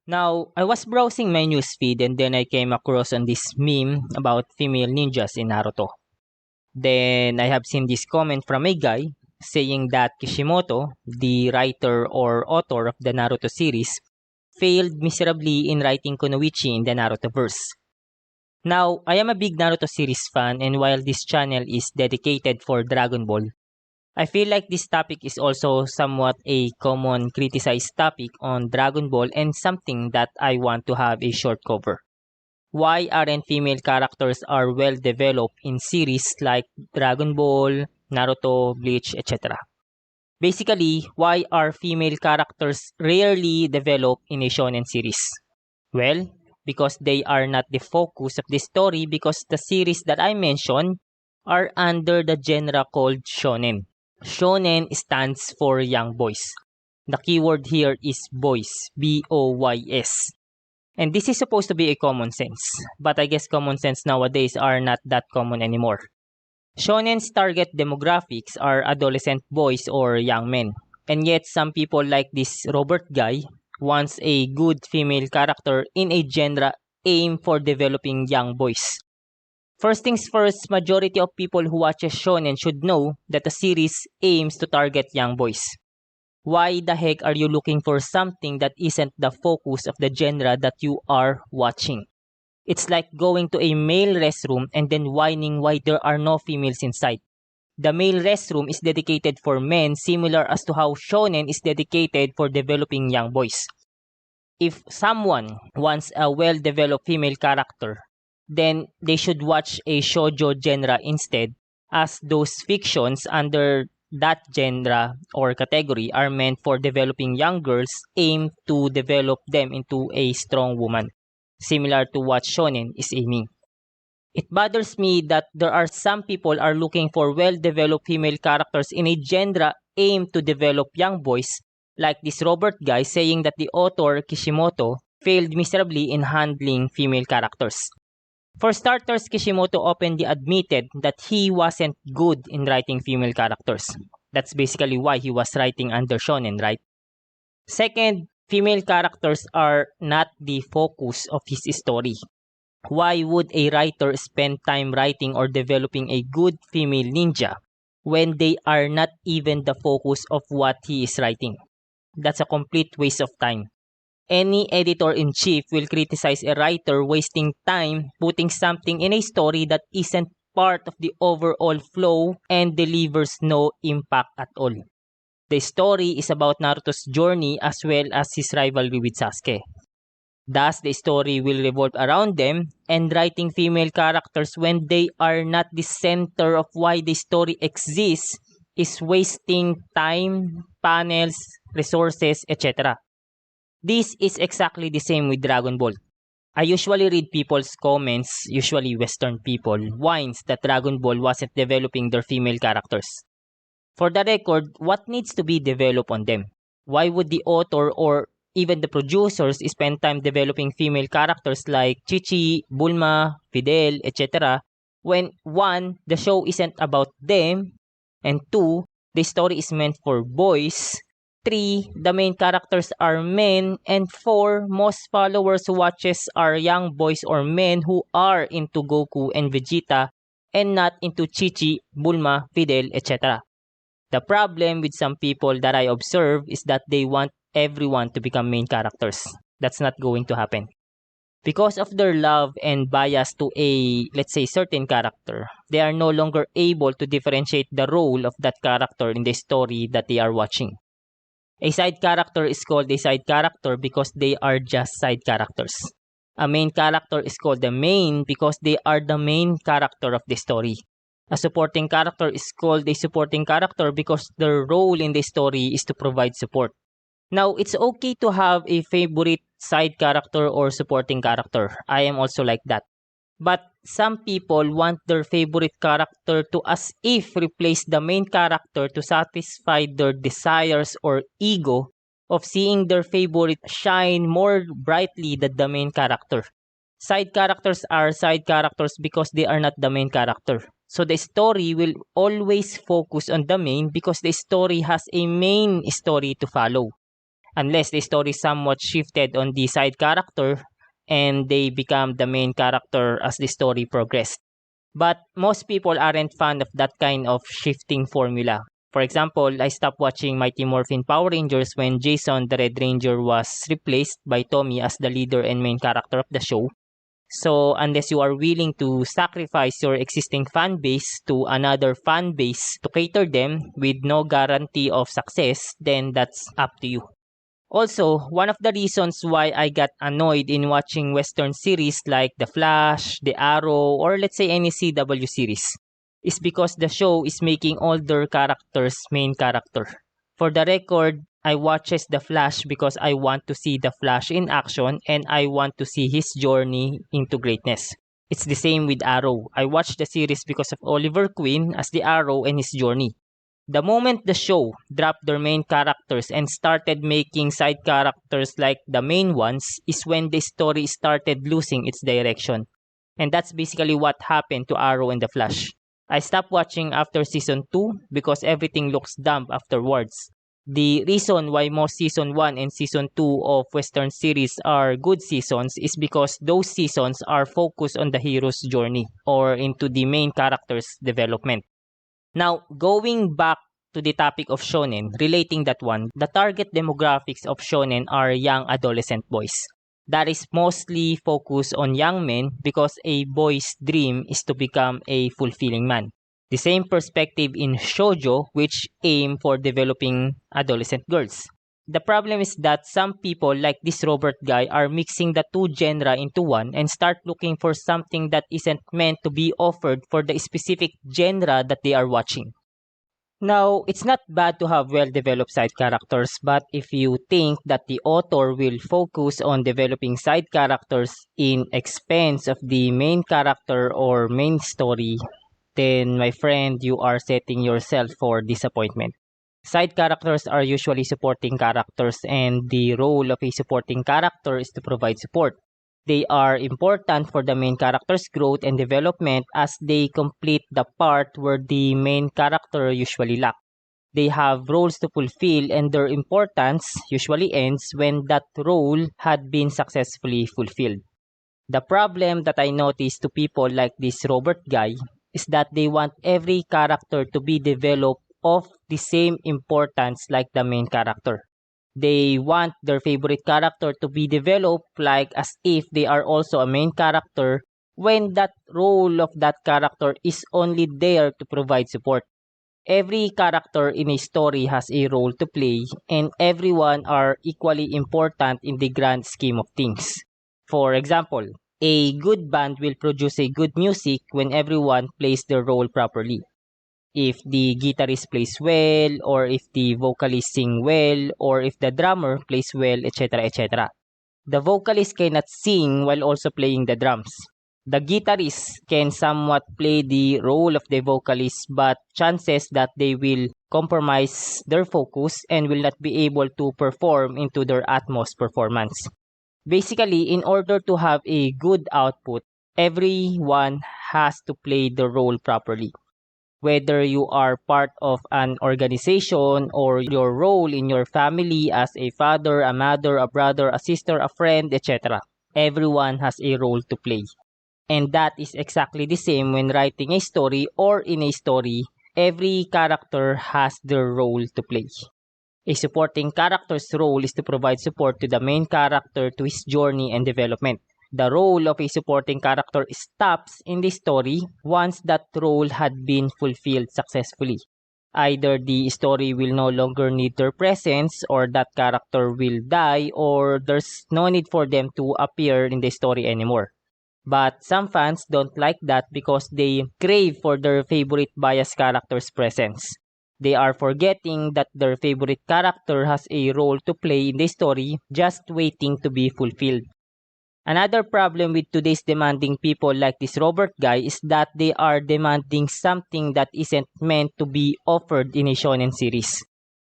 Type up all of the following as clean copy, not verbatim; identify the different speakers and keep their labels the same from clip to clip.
Speaker 1: Now, I was browsing my newsfeed and then I came across on this meme about female ninjas in Naruto. Then I have seen this comment from a guy saying that Kishimoto, the writer or author of the Naruto series, failed miserably in writing Kunoichi in the Narutoverse. Now, I am a big Naruto series fan, and while this channel is dedicated for Dragon Ball, I feel like this topic is also somewhat a common criticized topic on Dragon Ball and something that I want to have a short cover. Why aren't female characters are well developed in series like Dragon Ball, Naruto, Bleach, etc.? Basically, why are female characters rarely developed in a shonen series? Well, because they are not the focus of the story, because the series that I mentioned are under the genre called shonen. Shonen stands for young boys. The keyword here is boys, B-O-Y-S. And this is supposed to be a common sense, but I guess common sense nowadays are not that common anymore. Shonen's target demographics are adolescent boys or young men, and yet some people like this Robert guy wants a good female character in a genre aimed for developing young boys. First things first, majority of people who watches shonen should know that the series aims to target young boys. Why the heck are you looking for something that isn't the focus of the genre that you are watching? It's like going to a male restroom and then whining why there are no females inside. The male restroom is dedicated for men, similar as to how shonen is dedicated for developing young boys. If someone wants a well-developed female character, then they should watch a shoujo genre instead, as those fictions under that genre or category are meant for developing young girls aimed to develop them into a strong woman, similar to what shonen is aiming. It bothers me that there are some people are looking for well-developed female characters in a genre aimed to develop young boys, like this Robert guy saying that the author Kishimoto failed miserably in handling female characters. For starters, Kishimoto openly admitted that he wasn't good in writing female characters. That's basically why he was writing under shonen, right? Second, female characters are not the focus of his story. Why would a writer spend time writing or developing a good female ninja when they are not even the focus of what he is writing? That's a complete waste of time. Any editor-in-chief will criticize a writer wasting time putting something in a story that isn't part of the overall flow and delivers no impact at all. The story is about Naruto's journey as well as his rivalry with Sasuke. Thus, the story will revolve around them, and writing female characters when they are not the center of why the story exists is wasting time, panels, resources, etc. This is exactly the same with Dragon Ball. I usually read people's comments, usually Western people, whines that Dragon Ball wasn't developing their female characters. For the record, what needs to be developed on them? Why would the author or even the producers spend time developing female characters like Chichi, Bulma, Fidel, etc. when 1. The show isn't about them, and 2. The story is meant for boys, 3. The main characters are men, and 4. Most followers who watches are young boys or men who are into Goku and Vegeta and not into Chichi, Bulma, Fidel, etc. The problem with some people that I observe is that they want everyone to become main characters. That's not going to happen. Because of their love and bias to a, let's say, certain character, they are no longer able to differentiate the role of that character in the story that they are watching. A side character is called a side character because they are just side characters. A main character is called the main because they are the main character of the story. A supporting character is called a supporting character because their role in the story is to provide support. Now, it's okay to have a favorite side character or supporting character. I am also like that. But some people want their favorite character to as if replace the main character to satisfy their desires or ego of seeing their favorite shine more brightly than the main character. Side characters are side characters because they are not the main character. So the story will always focus on the main because the story has a main story to follow. unless the story somewhat shifted on the side character and they become the main character as the story progressed. But most people aren't fan of that kind of shifting formula. For example, I stopped watching Mighty Morphin Power Rangers when Jason the Red Ranger was replaced by Tommy as the leader and main character of the show. So unless you are willing to sacrifice your existing fan base to another fan base to cater them with no guarantee of success, then that's up to you. Also, one of the reasons why I got annoyed in watching Western series like The Flash, The Arrow, or let's say any CW series is because the show is making all their characters main character. For the record, I watches The Flash because I want to see The Flash in action and I want to see his journey into greatness. It's the same with Arrow. I watched the series because of Oliver Queen as the Arrow and his journey. The moment the show dropped their main characters and started making side characters like the main ones is when the story started losing its direction. And that's basically what happened to Arrow and The Flash. I stopped watching after season 2 because everything looks dumb afterwards. The reason why most season 1 and season 2 of Western series are good seasons is because those seasons are focused on the hero's journey or into the main character's development. Now, going back to the topic of shonen, relating that one, the target demographics of shonen are young adolescent boys. That is mostly focused on young men because a boy's dream is to become a fulfilling man. The same perspective in shoujo, which aim for developing adolescent girls. The problem is that some people like this Robert guy are mixing the two genres into one and start looking for something that isn't meant to be offered for the specific genre that they are watching. Now, it's not bad to have well-developed side characters, but if you think that the author will focus on developing side characters in expense of the main character or main story, then my friend, you are setting yourself for disappointment. Side characters are usually supporting characters and the role of a supporting character is to provide support. They are important for the main character's growth and development as they complete the part where the main character usually lacks. They have roles to fulfill and their importance usually ends when that role had been successfully fulfilled. The problem that I notice to people like this Robert guy is that they want every character to be developed of the same importance like the main character. They want their favorite character to be developed like as if they are also a main character when that role of that character is only there to provide support. Every character in a story has a role to play and everyone are equally important in the grand scheme of things. For example, a good band will produce a good music when everyone plays their role properly. If the guitarist plays well, or if the vocalist sing well, or if the drummer plays well, etc. etc. The vocalist cannot sing while also playing the drums. The guitarist can somewhat play the role of the vocalist, but chances that they will compromise their focus and will not be able to perform into their utmost performance. Basically, in order to have a good output, everyone has to play the role properly. Whether you are part of an organization or your role in your family as a father, a mother, a brother, a sister, a friend, etc. Everyone has a role to play. And that is exactly the same when writing a story or in a story, every character has their role to play. A supporting character's role is to provide support to the main character to his journey and development. The role of a supporting character stops in the story once that role had been fulfilled successfully. Either the story will no longer need their presence, or that character will die, or there's no need for them to appear in the story anymore. But some fans don't like that because they crave for their favorite biased character's presence. They are forgetting that their favorite character has a role to play in the story just waiting to be fulfilled. Another problem with today's demanding people like this Robert guy is that they are demanding something that isn't meant to be offered in a shonen series.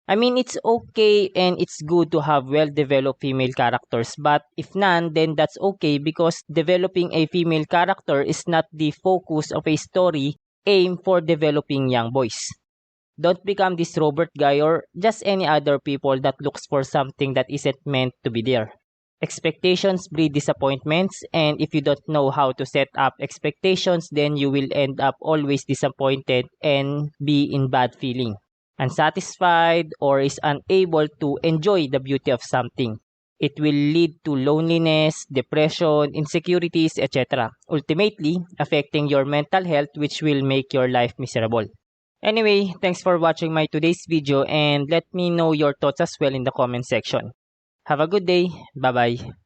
Speaker 1: I mean, it's okay and it's good to have well-developed female characters, but if none, then that's okay because developing a female character is not the focus of a story aimed for developing young boys. Don't become this Robert guy or just any other people that looks for something that isn't meant to be there. Expectations breed disappointments, and if you don't know how to set up expectations, then you will end up always disappointed and be in bad feeling, unsatisfied, or is unable to enjoy the beauty of something. It will lead to loneliness, depression, insecurities, etc., ultimately affecting your mental health, which will make your life miserable. Anyway, thanks for watching my today's video, and let me know your thoughts as well in the comment section. Have a good day. Bye-bye.